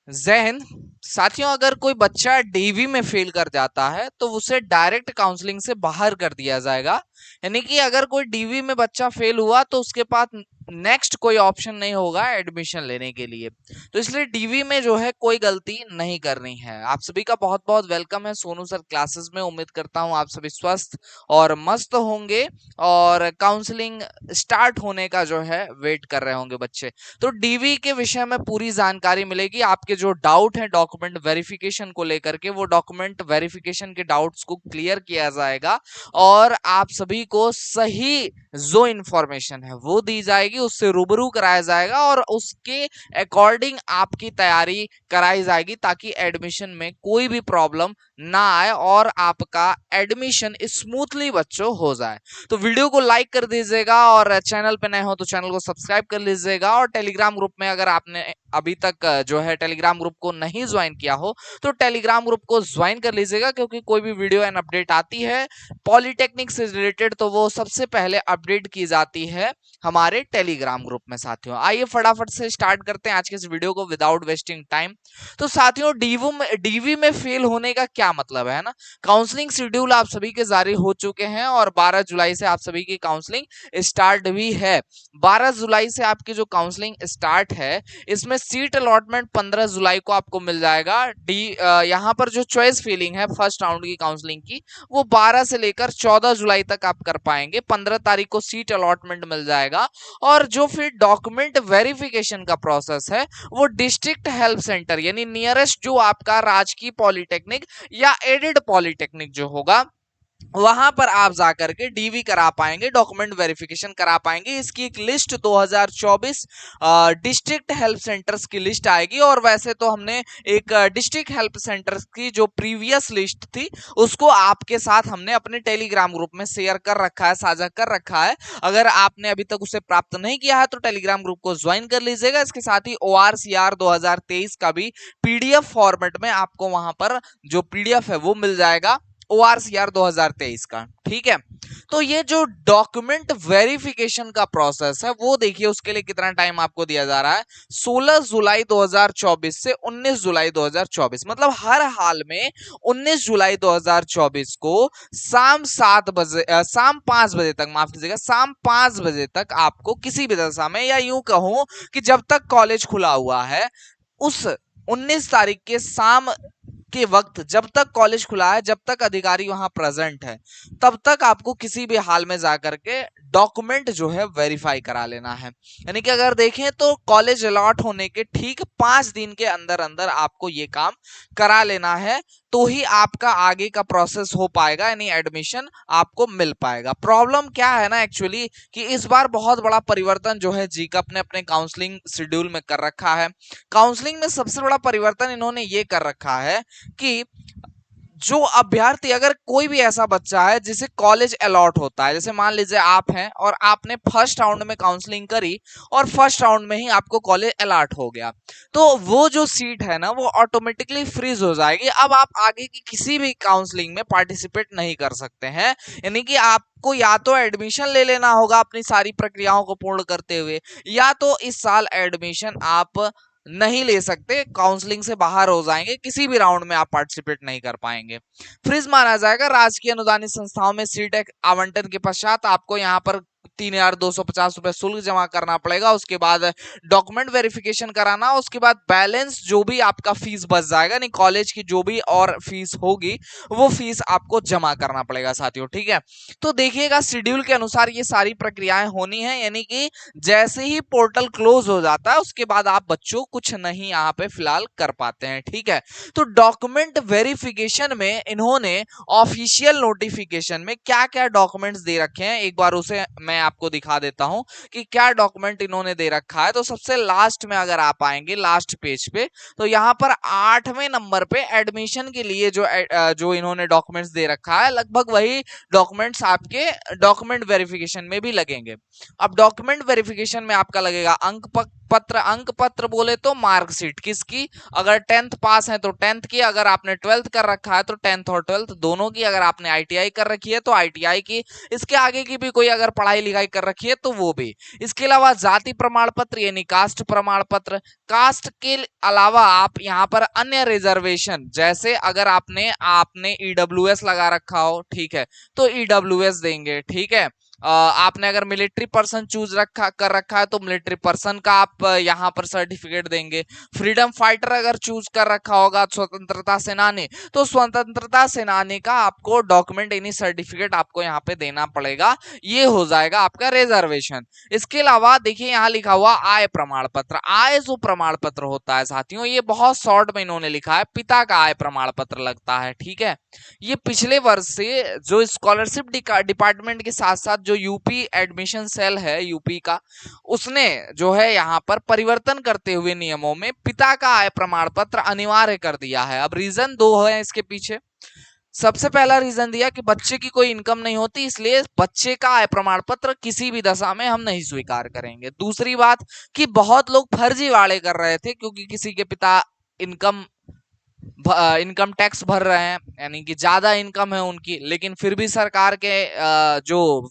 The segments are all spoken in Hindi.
जय हिंद साथियों। अगर कोई बच्चा डीवी में फेल कर जाता है तो उसे डायरेक्ट काउंसलिंग से बाहर कर दिया जाएगा। यानी कि अगर कोई डीवी में बच्चा फेल हुआ तो उसके पास नेक्स्ट कोई ऑप्शन नहीं होगा एडमिशन लेने के लिए। तो इसलिए डीवी में जो है कोई गलती नहीं करनी है। आप सभी का बहुत बहुत वेलकम है सोनू सर क्लासेस में। उम्मीद करता हूं आप सभी स्वस्थ और मस्त होंगे और काउंसलिंग स्टार्ट होने का जो है वेट कर रहे होंगे बच्चे। तो डीवी के विषय में पूरी जानकारी मिलेगी। आपके जो डाउट है डॉक्यूमेंट वेरिफिकेशन को लेकर के, वो डॉक्यूमेंट वेरिफिकेशन के डाउट्स को क्लियर किया जाएगा और आप सभी को सही जो इंफॉर्मेशन है वो दी जाएगी, उससे रूबरू कराया जाएगा और उसके अकॉर्डिंग आपकी तैयारी कराई जाएगी ताकि एडमिशन में कोई भी प्रॉब्लम ना आए और आपका एडमिशन स्मूथली बच्चों हो जाए। तो वीडियो को लाइक कर दीजिएगा और चैनल पे नए हो तो चैनल को सब्सक्राइब कर लीजिएगा। और टेलीग्राम ग्रुप में अगर आपने अभी तक जो है टेलीग्राम ग्रुप को नहीं ज्वाइन किया हो तो टेलीग्राम ग्रुप को ज्वाइन कर लीजिएगा, क्योंकि कोई भी वीडियो एंड अपडेट आती है पॉलिटेक्निक से रिलेटेड तो वो सबसे पहले अपडेट की जाती है हमारे टेलीग्राम ग्रुप में। साथियों आइए फटाफट से स्टार्ट करते हैं आज के इस वीडियो को विदाउट वेस्टिंग टाइम। तो साथियों डीवी में फेल होने का क्या मतलब है ना। काउंसलिंग शेड्यूल आप सभी के जारी हो चुके हैं और 12 जुलाई से आप सभी की काउंसलिंग स्टार्ट भी है। 12 जुलाई से आपकी जो काउंसलिंग स्टार्ट है इसमें सीट अलॉटमेंट 15 जुलाई को आपको मिल जाएगा। यहाँ पर जो चॉइस फिलिंग है फर्स्ट राउंड की काउंसलिंग की वो 12 से लेकर 14 जुलाई तक आप कर पाएंगे। 15 तारीख को सीट अलॉटमेंट मिल जाएगा। और जो फिर डॉक्यूमेंट वेरिफिकेशन का प्रोसेस है वो डिस्ट्रिक्ट हेल्प सेंटर यानी नियरेस्ट जो आपका राजकीय पॉलिटेक्निक या एडेड पॉलिटेक्निक जो होगा वहां पर आप जाकर के डीवी करा पाएंगे, डॉक्यूमेंट वेरिफिकेशन करा पाएंगे। इसकी एक लिस्ट 2024 डिस्ट्रिक्ट हेल्प सेंटर्स की लिस्ट आएगी। और वैसे तो हमने एक डिस्ट्रिक्ट हेल्प सेंटर्स की जो प्रीवियस लिस्ट थी उसको आपके साथ हमने अपने टेलीग्राम ग्रुप में शेयर कर रखा है, साझा कर रखा है। अगर आपने अभी तक उसे प्राप्त नहीं किया है तो टेलीग्राम ग्रुप को ज्वाइन कर लीजिएगा। इसके साथ ही ORCR 2023 का भी पीडीएफ फॉर्मेट में आपको वहां पर जो पीडीएफ है वो मिल जाएगा ORCR 2023 का। ठीक है, तो ये जो डॉक्यूमेंट वेरिफिकेशन का प्रोसेस है वो देखिए उसके लिए कितना टाइम आपको दिया जा रहा है। 16 जुलाई 2024 से 19 जुलाई 2024, मतलब हर हाल में 19 जुलाई 2024 को शाम 5 बजे तक, माफ कीजिएगा, शाम 5 बजे तक आपको किसी भी दशा में, या यूं कहूं कि जब तक कॉलेज खुला हुआ है उस 19 तारीख के शाम के वक्त, जब तक कॉलेज खुला है, जब तक अधिकारी वहां प्रेजेंट है, तब तक आपको किसी भी हाल में जाकर के डॉक्यूमेंट जो है वेरीफाई करा लेना है। यानी कि अगर देखें तो कॉलेज अलॉट होने के ठीक 5 दिन के अंदर अंदर आपको ये काम करा लेना है, तो ही आपका आगे का प्रोसेस हो पाएगा, यानी एडमिशन आपको मिल पाएगा। प्रॉब्लम क्या है ना एक्चुअली कि इस बार बहुत बड़ा परिवर्तन जो है जीकअप ने अपने काउंसलिंग शेड्यूल में कर रखा है। काउंसलिंग में सबसे बड़ा परिवर्तन इन्होंने ये कर रखा है कि जो अभ्यर्थी, अगर कोई भी ऐसा बच्चा है जिसे कॉलेज अलॉट होता है, जैसे मान लीजिए आप हैं और आपने फर्स्ट राउंड में काउंसलिंग करी और फर्स्ट राउंड में ही आपको कॉलेज अलॉट हो गया, तो वो जो सीट है ना वो ऑटोमेटिकली फ्रीज हो जाएगी। अब आप आगे की किसी भी काउंसलिंग में पार्टिसिपेट नहीं कर सकते हैं। यानी कि आपको या तो एडमिशन ले लेना होगा अपनी सारी प्रक्रियाओं को पूर्ण करते हुए, या तो इस साल एडमिशन आप नहीं ले सकते, काउंसलिंग से बाहर हो जाएंगे, किसी भी राउंड में आप पार्टिसिपेट नहीं कर पाएंगे, फ्रीज माना जाएगा। राजकीय अनुदानित संस्थाओं में सीट आवंटन के पश्चात आपको यहाँ पर 3,250 रुपए शुल्क जमा करना पड़ेगा। उसके बाद डॉक्यूमेंट वेरिफिकेशन कराना, उसके बाद बैलेंस जो भी आपका फीस बच जाएगा, नहीं कॉलेज की जो भी और फीस होगी वो फीस आपको जमा करना पड़ेगा साथियों। ठीक है, तो देखिएगा शेड्यूल के अनुसार ये सारी प्रक्रियाएं होनी है। यानी कि जैसे ही पोर्टल क्लोज हो जाता है उसके बाद आप बच्चों कुछ नहीं यहाँ पे फिलहाल कर पाते हैं। ठीक है, तो डॉक्यूमेंट वेरिफिकेशन में इन्होंने ऑफिशियल नोटिफिकेशन में क्या क्या डॉक्यूमेंट्स दे रखे हैं एक बार उसे मैं आपको दिखा देता हूं कि क्या डॉक्यूमेंट इन्होंने दे रखा है। तो सबसे लास्ट में अगर आप आएंगे लास्ट पेज पे, तो यहाँ पर 8वें नंबर पे एडमिशन के लिए जो इन्होंने डॉक्यूमेंट्स दे रखा है, लगभग वही डॉक्यूमेंट्स आपके डॉक्यूमेंट वेरिफिकेशन में भी लगेंगे। अब डॉक्यूमेंट वेरिफिकेशन में आपका लगेगा अंक पत्र बोले तो मार्कशीट किसकी, अगर 10th पास है तो 10th की, अगर आपने 12th कर रखा है तो 10th और 12th दोनों की, अगर आपने ITI कर रखी है तो ITI की, इसके आगे की भी कोई अगर पढ़ाई लिखाई कर रखी है तो वो भी। इसके अलावा जाति प्रमाण पत्र यानी कास्ट प्रमाण पत्र, कास्ट के अलावा आप यहाँ पर अन्य रिजर्वेशन, जैसे अगर आपने आपने ईडब्ल्यूएस लगा रखा हो, ठीक है, तो ईडब्ल्यूएस देंगे, ठीक है। आपने अगर मिलिट्री पर्सन चूज कर रखा है तो मिलिट्री पर्सन का आप यहाँ पर सर्टिफिकेट देंगे। फ्रीडम फाइटर अगर चूज कर रखा होगा, स्वतंत्रता सेनानी, तो स्वतंत्रता सेनानी का आपको डॉक्यूमेंट यानी सर्टिफिकेट आपको यहाँ पे देना पड़ेगा। ये हो जाएगा आपका रिजर्वेशन। इसके अलावा देखिए यहाँ लिखा हुआ आय प्रमाण पत्र। आय जो प्रमाण पत्र होता है साथियों, ये बहुत शॉर्ट में इन्होंने लिखा है, पिता का आय प्रमाण पत्र लगता है, ठीक है। ये पिछले वर्ष से जो स्कॉलरशिप डिपार्टमेंट के साथ साथ जो यूपी एडमिशन सेल है यूपी का, उसने जो है यहाँ पर परिवर्तन करते हुए नियमों में पिता का आय प्रमाण पत्र अनिवार्य कर दिया है। अब रीजन दो है इसके पीछे। सबसे पहला रीजन दिया कि बच्चे की कोई इनकम नहीं होती, इसलिए बच्चे का आय प्रमाण पत्र किसी भी दशा में हम नहीं स्वीकार करेंगे। दूसरी बात कि बहुत लोग फर्जीवाड़े कर रहे थे, क्योंकि किसी के पिता इनकम टैक्स भर रहे हैं, यानी कि ज्यादा इनकम है उनकी, लेकिन फिर भी सरकार के जो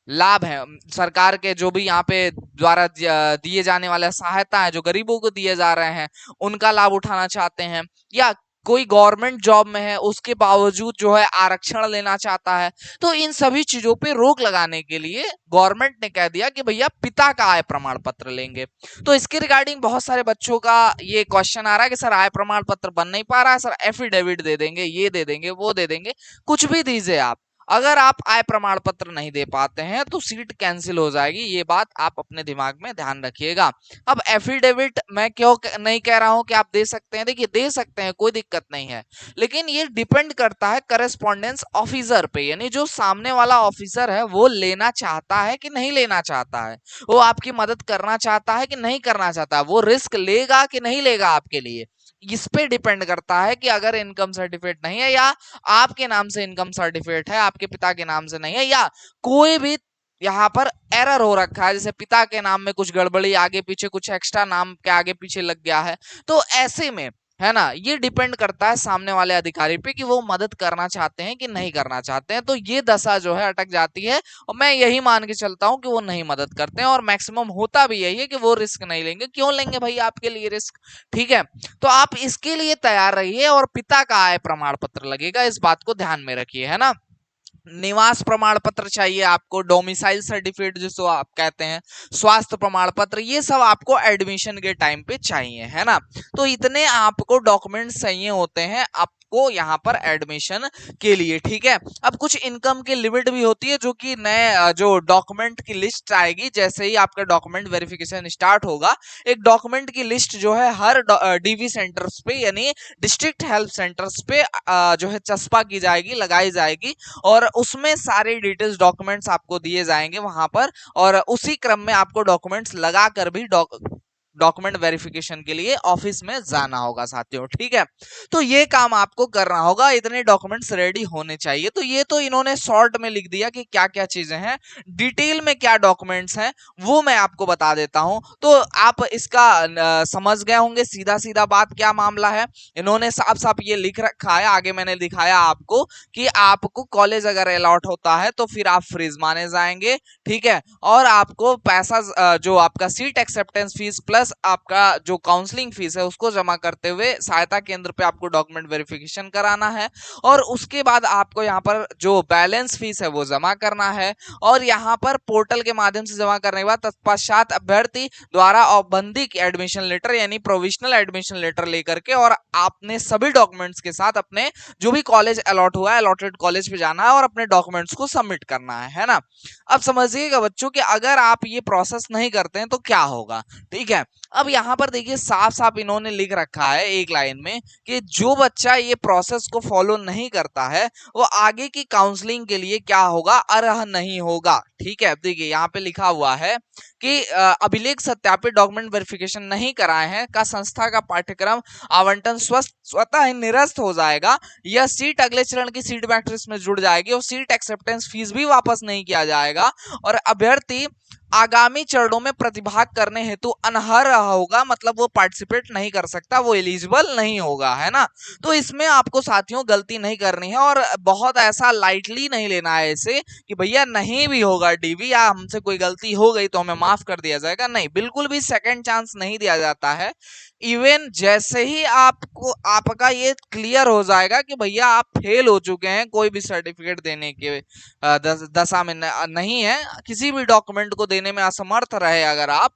लाभ है, सरकार के जो भी यहाँ पे द्वारा दिए जाने वाले सहायता है जो गरीबों को दिए जा रहे हैं, उनका लाभ उठाना चाहते हैं, या कोई गवर्नमेंट जॉब में है उसके बावजूद जो है आरक्षण लेना चाहता है। तो इन सभी चीजों पे रोक लगाने के लिए गवर्नमेंट ने कह दिया कि भैया पिता का आय प्रमाण पत्र लेंगे। तो इसके रिगार्डिंग बहुत सारे बच्चों का ये क्वेश्चन आ रहा है कि सर आय प्रमाण पत्र बन नहीं पा रहा है, सर एफिडेविट दे देंगे, ये दे देंगे, वो दे देंगे, कुछ भी दीजिए आप, अगर आप आय प्रमाण पत्र नहीं दे पाते हैं तो सीट कैंसिल हो जाएगी। ये बात आप अपने दिमाग में ध्यान रखिएगा। अब एफिडेविट मैं क्यों नहीं कह रहा हूं कि आप दे सकते हैं, देखिए दे सकते हैं, कोई दिक्कत नहीं है, लेकिन ये डिपेंड करता है करेस्पॉन्डेंस ऑफिसर पे, यानी जो सामने वाला ऑफिसर है वो लेना चाहता है कि नहीं लेना चाहता है, वो आपकी मदद करना चाहता है कि नहीं करना चाहता है, वो रिस्क लेगा कि नहीं लेगा आपके लिए। इस पे डिपेंड करता है कि अगर इनकम सर्टिफिकेट नहीं है, या आपके नाम से इनकम सर्टिफिकेट है, आपके पिता के नाम से नहीं है, या कोई भी यहाँ पर एरर हो रखा है, जैसे पिता के नाम में कुछ गड़बड़ी, आगे पीछे कुछ एक्स्ट्रा नाम के आगे पीछे लग गया है, तो ऐसे में है ना, ये डिपेंड करता है सामने वाले अधिकारी पे कि वो मदद करना चाहते हैं कि नहीं करना चाहते हैं। तो ये दशा जो है अटक जाती है, और मैं यही मान के चलता हूं कि वो नहीं मदद करते हैं, और मैक्सिमम होता भी यही है कि वो रिस्क नहीं लेंगे। क्यों लेंगे भाई आपके लिए रिस्क, ठीक है। तो आप इसके लिए तैयार रहिए, और पिता का आय प्रमाण पत्र लगेगा, इस बात को ध्यान में रखिए, है ना। निवास प्रमाण पत्र चाहिए आपको, डोमिसाइल सर्टिफिकेट जिसको आप कहते हैं, स्वास्थ्य प्रमाण पत्र, ये सब आपको एडमिशन के टाइम पे चाहिए, है ना। तो इतने आपको डॉक्यूमेंट्स चाहिए होते हैं आपको यहाँ पर एडमिशन के लिए, ठीक है। अब कुछ इनकम की लिमिट भी होती है, जो कि नए जो डॉक्यूमेंट की लिस्ट आएगी, जैसे ही आपका डॉक्यूमेंट वेरिफिकेशन स्टार्ट होगा, एक डॉक्यूमेंट की लिस्ट जो है हर डीवी सेंटर्स पे यानी डिस्ट्रिक्ट हेल्थ सेंटर्स पे जो है चस्पा की जाएगी, लगाई जाएगी, और उसमें सारे डिटेल्स डॉक्यूमेंट्स आपको दिए जाएंगे वहां पर, और उसी क्रम में आपको डॉक्यूमेंट्स लगा कर भी डॉक्यूमेंट वेरिफिकेशन के लिए ऑफिस में जाना होगा साथियों, ठीक है। तो ये काम आपको करना होगा, इतने डॉक्यूमेंट्स रेडी होने चाहिए। तो ये तो इन्होंने शॉर्ट में लिख दिया कि क्या क्या चीजें हैं, डिटेल में क्या डॉक्यूमेंट्स हैं वो मैं आपको बता देता हूं, तो आप इसका समझ गए होंगे सीधा सीधा बात क्या मामला है। इन्होंने साफ साफ ये लिख रखा है, आगे मैंने दिखाया आपको कि आपको कॉलेज अगर अलॉट होता है तो फिर आप फ्रीज माने जाएंगे, ठीक है, और आपको पैसा जो आपका सीट एक्सेप्टेंस फीस प्लस आपका जो काउंसलिंग फीस है उसको जमा करते हुए सहायता केंद्र पे आपको डॉक्यूमेंट वेरिफिकेशन कराना है, और उसके बाद आपको यहाँ पर जो बैलेंस फीस है वो जमा करना है, और यहाँ पर पोर्टल के माध्यम से जमा करने के बाद तत्पश्चात अभ्यर्थी द्वारा औपबंधिक एडमिशन लेटर यानी प्रोविजनल एडमिशन लेटर लेकर के, और आपने सभी डॉक्यूमेंट्स के साथ अपने जो भी कॉलेज अलॉट हुआ है अलॉटेड कॉलेज पे जाना है और अपने डॉक्यूमेंट्स को सबमिट करना है ना। अब समझिएगा बच्चों कि अगर आप ये प्रोसेस नहीं करते हैं तो क्या होगा, ठीक है। अब यहाँ पर देखिए साफ साफ इन्होंने लिख रखा है एक लाइन में कि जो बच्चा ये प्रोसेस को फॉलो नहीं करता है वो आगे की काउंसलिंग के लिए क्या होगा, अर्ह नहीं होगा, ठीक है। देखिए यहाँ पे लिखा हुआ है कि अभिलेख सत्यापित डॉक्यूमेंट वेरिफिकेशन नहीं कराए हैं का संस्था का पाठ्यक्रम आवंटन स्वतः ही निरस्त हो जाएगा, यह सीट अगले चरण की सीट मैट्रिक्स में जुड़ जाएगी, और सीट एक्सेप्टेंस फीस भी वापस नहीं किया जाएगा, और अभ्यर्थी आगामी चरणों में प्रतिभाग करने हेतु अनर्ह होगा, मतलब वो पार्टिसिपेट नहीं कर सकता, वो एलिजिबल नहीं होगा, है ना। तो इसमें आपको साथियों गलती नहीं करनी है और बहुत ऐसा लाइटली नहीं लेना है इसे कि भैया नहीं भी होगा डीवी या हमसे कोई गलती हो गई तो हमें माफ कर दिया जाएगा। नहीं, बिल्कुल भी सेकंड चांस नहीं दिया जाता है। इवन जैसे ही आपको आपका ये क्लियर हो जाएगा कि भैया आप फेल हो चुके हैं, कोई भी सर्टिफिकेट देने के दशा में नहीं है, किसी भी डॉक्यूमेंट को देने में असमर्थ रहे अगर आप,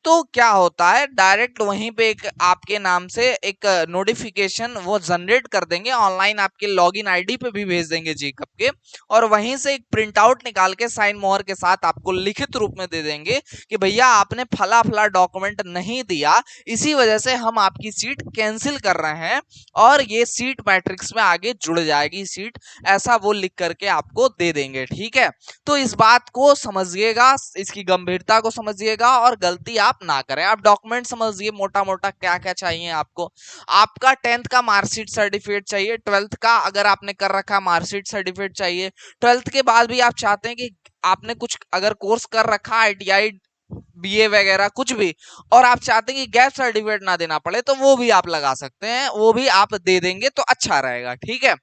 तो क्या होता है डायरेक्ट वहीं पे एक आपके नाम से एक नोटिफिकेशन वो जनरेट कर देंगे, ऑनलाइन आपके लॉगिन आईडी पे भी भेज देंगे जेकब के, और वहीं से एक प्रिंट आउट निकाल के साइन मोहर के साथ आपको लिखित रूप में दे देंगे कि भैया आपने फला फला डॉक्यूमेंट नहीं दिया, इसी वजह से हम आपकी सीट कैंसिल कर रहे हैं और ये सीट मैट्रिक्स में आगे जुड़ जाएगी सीट, ऐसा वो लिख करके आपको दे देंगे। ठीक है, तो इस बात को समझिएगा, इसकी गंभीरता को समझिएगा और गलती आप ना करें। आप डॉक्यूमेंट समझिए मोटा मोटा क्या क्या चाहिए आपको। आपका 10th का मार्कशीट सर्टिफिकेट चाहिए, 12th का अगर आपने कर रखा मार्कशीट सर्टिफिकेट चाहिए, 12th के बाद भी आप चाहते हैं कि आपने कुछ अगर कोर्स कर रखा आईटीआई बीए वगैरह कुछ भी, और आप चाहते हैं कि गैप सर्टिफिकेट ना देना पड़े, तो वो भी आप लगा सकते हैं, वो भी आप दे देंगे तो अच्छा रहेगा। ठीक है,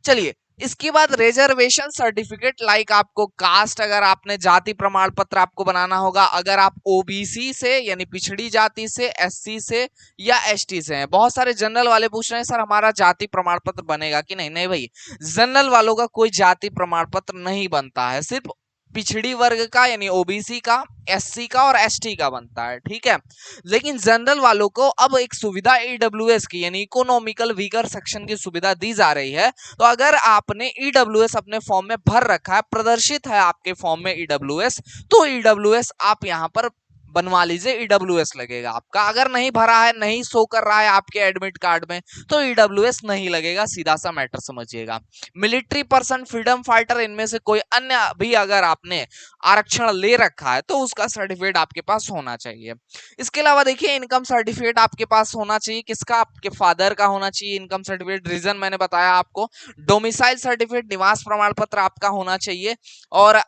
चलिए इसके बाद रिजर्वेशन सर्टिफिकेट, लाइक आपको कास्ट, अगर आपने जाति प्रमाण पत्र आपको बनाना होगा, अगर आप ओबीसी से यानी पिछड़ी जाति से, एससी से या एसटी से हैं। बहुत सारे जनरल वाले पूछ रहे हैं सर हमारा जाति प्रमाण पत्र बनेगा कि नहीं। नहीं भाई, जनरल वालों का कोई जाति प्रमाण पत्र नहीं बनता है, सिर्फ पिछड़ी वर्ग का यानी ओबीसी का, एससी का और एसटी का बनता है। ठीक है, लेकिन जनरल वालों को अब एक सुविधा ईडब्ल्यूएस की यानी इकोनॉमिकल वीकर सेक्शन की सुविधा दी जा रही है। तो अगर आपने ईडब्ल्यूएस अपने फॉर्म में भर रखा है, प्रदर्शित है आपके फॉर्म में ईडब्ल्यूएस, तो ईडब्ल्यूएस आप यहां पर बनवा लीजिए, ईडब्ल्यूएस लगेगा आपका। अगर नहीं भरा है, नहीं शो कर रहा है आपके एडमिट कार्ड में, तो ईडब्ल्यूएस नहीं लगेगा, सीधा सा मैटर समझिएगा। मिलिट्री पर्सन, फ्रीडम फाइटर, इनमें से कोई अन्य भी अगर आपने आरक्षण ले रखा है तो उसका सर्टिफिकेट आपके पास होना चाहिए। इसके अलावा देखिए इनकम सर्टिफिकेट आपके पास होना चाहिए, किसका, आपके फादर का होना चाहिए इनकम सर्टिफिकेट, रीजन मैंने बताया आपको। डोमिसाइल सर्टिफिकेट, निवास प्रमाण पत्र आपका होना चाहिए। और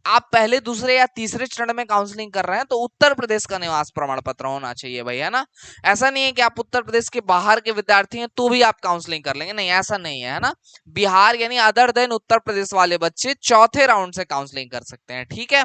आप पहले दूसरे या तीसरे चरण में काउंसलिंग कर रहे हैं तो उत्तर प्रदेश का निवास प्रमाण पत्र होना चाहिए भाई, है ना। ऐसा नहीं है कि आप उत्तर प्रदेश के बाहर के विद्यार्थी हैं तो भी आप काउंसलिंग कर लेंगे, नहीं ऐसा नहीं है ना। बिहार यानी अदर देन उत्तर प्रदेश वाले बच्चे चौथे राउंड से काउंसलिंग कर सकते हैं। ठीक है,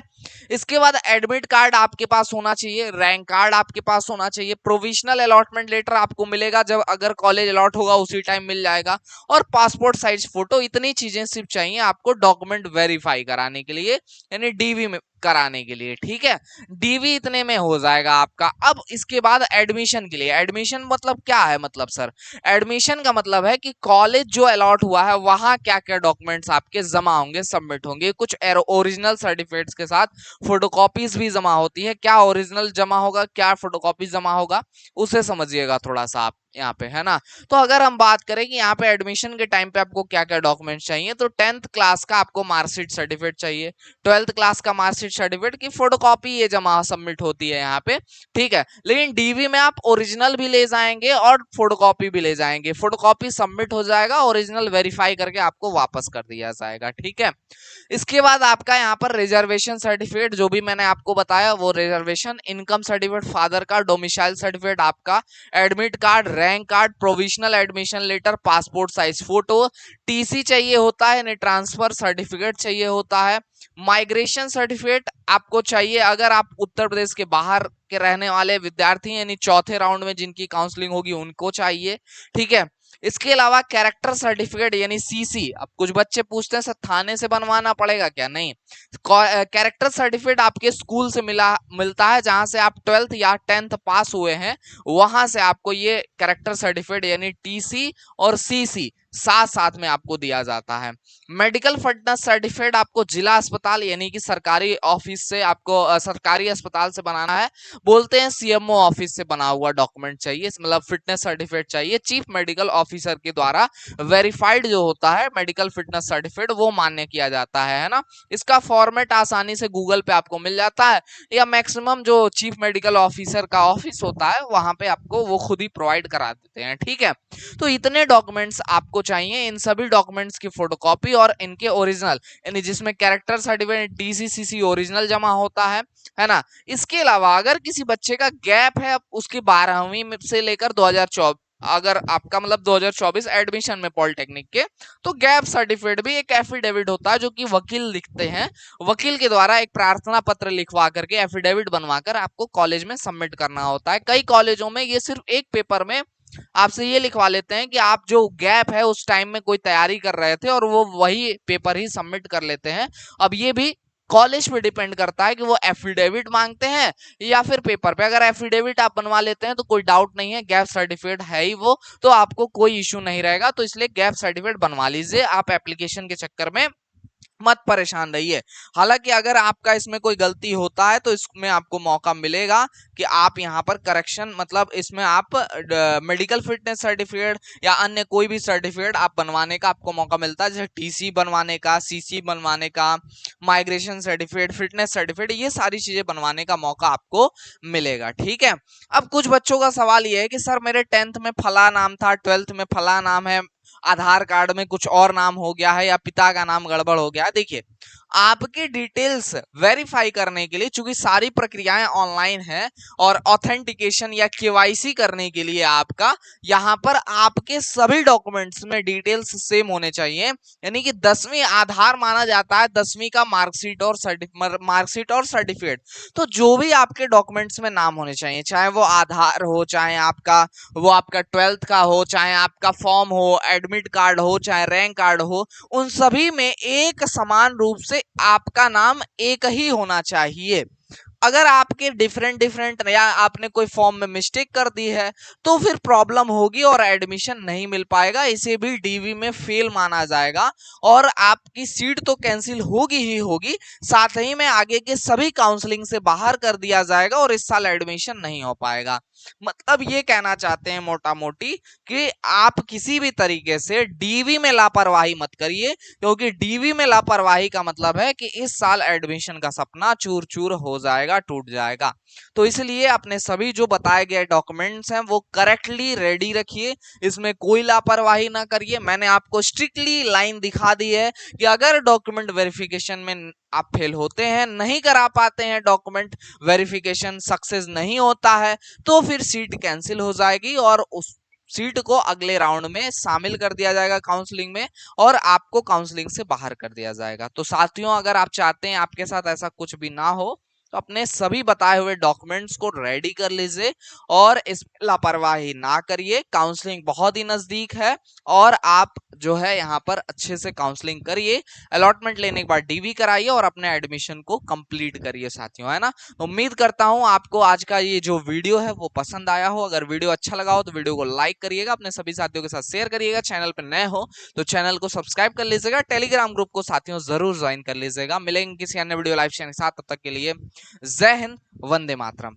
इसके बाद एडमिट कार्ड आपके पास होना चाहिए, रैंक कार्ड आपके पास होना चाहिए, प्रोविजनल अलॉटमेंट लेटर आपको मिलेगा जब अगर कॉलेज अलॉट होगा उसी टाइम मिल जाएगा, और पासपोर्ट साइज फोटो। इतनी चीजें सिर्फ चाहिए आपको डॉक्यूमेंट वेरीफाई कराने के लिए यानी डीवी में कराने के लिए। ठीक है, डीवी इतने में हो जाएगा आपका। अब इसके बाद एडमिशन के लिए, एडमिशन मतलब क्या है, मतलब सर एडमिशन का मतलब है कि कॉलेज जो अलॉट हुआ है वहां क्या क्या डॉक्यूमेंट्स आपके जमा होंगे, सबमिट होंगे, कुछ ओरिजिनल सर्टिफिकेट्स के साथ फोटोकॉपीज भी जमा होती है। क्या ओरिजिनल जमा होगा, क्या फोटोकॉपी जमा होगा, उसे समझिएगा थोड़ा सा आप यहाँ पे, है ना। तो अगर हम बात करें कि यहाँ पे एडमिशन के टाइम पे आपको क्या क्या डॉक्यूमेंट्स चाहिए, तो 10th क्लास का आपको मार्कशीट सर्टिफिकेट चाहिए, 12th क्लास का मार्कशीट सर्टिफिकेट की फोटोकॉपी ये जमा सबमिट होती है यहाँ पे। ठीक है, लेकिन डीवी में आप ओरिजिनल भी ले जाएंगे और फोटोकॉपी भी ले जाएंगे, फोटोकॉपी सबमिट हो जाएगा, ओरिजिनल वेरीफाई करके आपको वापस कर दिया जाएगा। ठीक है, इसके बाद आपका यहाँ पर रिजर्वेशन सर्टिफिकेट जो भी मैंने आपको बताया वो रिजर्वेशन, इनकम सर्टिफिकेट फादर का, डोमिसाइल सर्टिफिकेट आपका, admit card, rank card, provisional admission letter, passport size photo, TC चाहिए होता है यानी ट्रांसफर सर्टिफिकेट चाहिए होता है, माइग्रेशन सर्टिफिकेट आपको चाहिए अगर आप उत्तर प्रदेश के बाहर के रहने वाले विद्यार्थी यानी चौथे राउंड में जिनकी काउंसलिंग होगी उनको चाहिए। ठीक है, इसके अलावा कैरेक्टर सर्टिफिकेट यानी सीसी, अब कुछ बच्चे पूछते हैं सर थाने से बनवाना पड़ेगा क्या, नहीं, कैरेक्टर सर्टिफिकेट आपके स्कूल से मिलता है जहां से आप 12th या 10th पास हुए हैं, वहां से आपको ये कैरेक्टर सर्टिफिकेट यानी टीसी और सीसी साथ साथ में आपको दिया जाता है। मेडिकल फिटनेस सर्टिफिकेट आपको जिला अस्पताल यानी कि सरकारी ऑफिस से आपको सरकारी अस्पताल से बनाना है, बोलते हैं सीएमओ ऑफिस से बना हुआ डॉक्यूमेंट चाहिए, मतलब फिटनेस सर्टिफिकेट चाहिए, चीफ मेडिकल ऑफिसर के द्वारा वेरीफाइड जो होता है मेडिकल फिटनेस सर्टिफिकेट वो मान्य किया जाता है ना। इसका फॉर्मेट आसानी से गूगल पे आपको मिल जाता है, या मैक्सिमम जो चीफ मेडिकल ऑफिसर का ऑफिस होता है वहां पे आपको वो खुद ही प्रोवाइड करा देते हैं। ठीक है, तो इतने डॉक्यूमेंट्स आपको चाहिए, इन सभी डॉक्यूमेंट्स की फोटोकॉपी और इनके ओरिजिनल यानी जिसमें कैरेक्टर सर्टिफिकेट डीसीसीसी ओरिजिनल जमा होता है ना। इसके अलावा अगर किसी बच्चे का गैप है उसकी 12वीं से लेकर 2024, अगर आपका मतलब 2024 एडमिशन में पॉलिटेक्निक के, तो गैप सर्टिफिकेट भी एक एफिडेविट होता है जो कि वकील लिखते हैं। वकील के द्वारा एक प्रार्थना पत्र लिखवा करके एफिडेविट बनवाकर आपको कॉलेज में सबमिट करना होता है। कई कॉलेजों में ये सिर्फ एक पेपर में आपसे ये लिखवा लेते हैं कि आप जो गैप है उस टाइम में कोई तैयारी कर रहे थे और वो वही पेपर ही सबमिट कर लेते हैं। अब ये भी कॉलेज पे डिपेंड करता है कि वो एफिडेविट मांगते हैं या फिर पेपर पे। अगर एफिडेविट आप बनवा लेते हैं तो कोई डाउट नहीं है, गैप सर्टिफिकेट है ही वो, तो आपको कोई इश्यू नहीं रहेगा। तो इसलिए गैप सर्टिफिकेट बनवा लीजिए, आप एप्लीकेशन के चक्कर में मत परेशान रहिए। हालांकि अगर आपका इसमें कोई गलती होता है तो इसमें आपको मौका मिलेगा कि आप यहाँ पर करेक्शन, मतलब इसमें आप मेडिकल फिटनेस सर्टिफिकेट या अन्य कोई भी सर्टिफिकेट आप बनवाने का आपको मौका मिलता है, जैसे टीसी बनवाने का, सीसी बनवाने का, माइग्रेशन सर्टिफिकेट, फिटनेस सर्टिफिकेट, ये सारी चीजें बनवाने का मौका आपको मिलेगा। ठीक है। अब कुछ बच्चों का सवाल ये है कि सर मेरे 10th में फला नाम था, 12th में फला नाम है, आधार कार्ड में कुछ और नाम हो गया है या पिता का नाम गड़बड़ हो गया है। देखिए, आपकी डिटेल्स वेरीफाई करने के लिए, चूंकि सारी प्रक्रियाएं ऑनलाइन है और ऑथेंटिकेशन या केवाईसी करने के लिए आपका यहां पर आपके सभी डॉक्यूमेंट्स में डिटेल्स सेम होने चाहिए। यानी कि 10वीं आधार माना जाता है, 10वीं का मार्कशीट और सर्टिफिकेट। तो जो भी आपके डॉक्यूमेंट्स में नाम होने चाहिए, चाहे वो आधार हो, चाहे आपका 12th का हो, चाहे आपका फॉर्म हो, एडमिट कार्ड हो, चाहे रैंक कार्ड हो, उन सभी में एक समान रूप से आपका नाम एक ही होना चाहिए। अगर आपके डिफरेंट डिफरेंट या आपने कोई फॉर्म में मिस्टेक कर दी है तो फिर प्रॉब्लम होगी और एडमिशन नहीं मिल पाएगा, इसे भी डीवी में फेल माना जाएगा और आपकी सीट तो कैंसिल होगी ही होगी, साथ ही में आगे के सभी काउंसलिंग से बाहर कर दिया जाएगा और इस साल एडमिशन नहीं हो पाएगा। मतलब ये कहना चाहते हैं मोटा मोटी कि आप किसी भी तरीके से डीवी में लापरवाही मत करिए, क्योंकि डीवी में लापरवाही का मतलब है कि इस साल एडमिशन का सपना चूर चूर हो जाएगा, टूट जाएगा। तो इसलिए अपने सभी जो बताए गए डॉक्यूमेंट्स हैं वो करेक्टली रेडी रखिए, इसमें कोई लापरवाही ना करिए। मैंने आपको स्ट्रिक्टली लाइन दिखा दी है कि अगर डॉक्यूमेंट वेरिफिकेशन में आप फेल होते हैं, नहीं करा पाते हैं, डॉक्यूमेंट वेरिफिकेशन सक्सेस नहीं होता है, तो फिर सीट कैंसिल हो जाएगी और उस सीट को अगले राउंड में शामिल कर दिया जाएगा काउंसलिंग में और आपको काउंसलिंग से बाहर कर दिया जाएगा। तो साथियों, अगर आप चाहते हैं आपके साथ ऐसा कुछ भी ना हो तो अपने सभी बताए हुए डॉक्यूमेंट्स को रेडी कर लीजिए और इस लापरवाही ना करिए। काउंसलिंग बहुत ही नजदीक है और आप जो है यहाँ पर अच्छे से काउंसलिंग करिए, अलॉटमेंट लेने के बाद डीवी कराइए और अपने एडमिशन को कंप्लीट करिए साथियों, है ना। उम्मीद करता हूँ आपको आज का ये जो वीडियो है वो पसंद आया हो। अगर वीडियो अच्छा लगा हो तो वीडियो को लाइक करिएगा, अपने सभी साथियों के साथ शेयर करिएगा, चैनल पर नए हो तो चैनल को सब्सक्राइब कर लीजिएगा, टेलीग्राम ग्रुप को साथियों जरूर ज्वाइन कर लीजिएगा। मिलेंगे किसी अन्य वीडियो लाइव शेयर के साथ, तब तक के लिए जय हिंद, वंदे मातरम।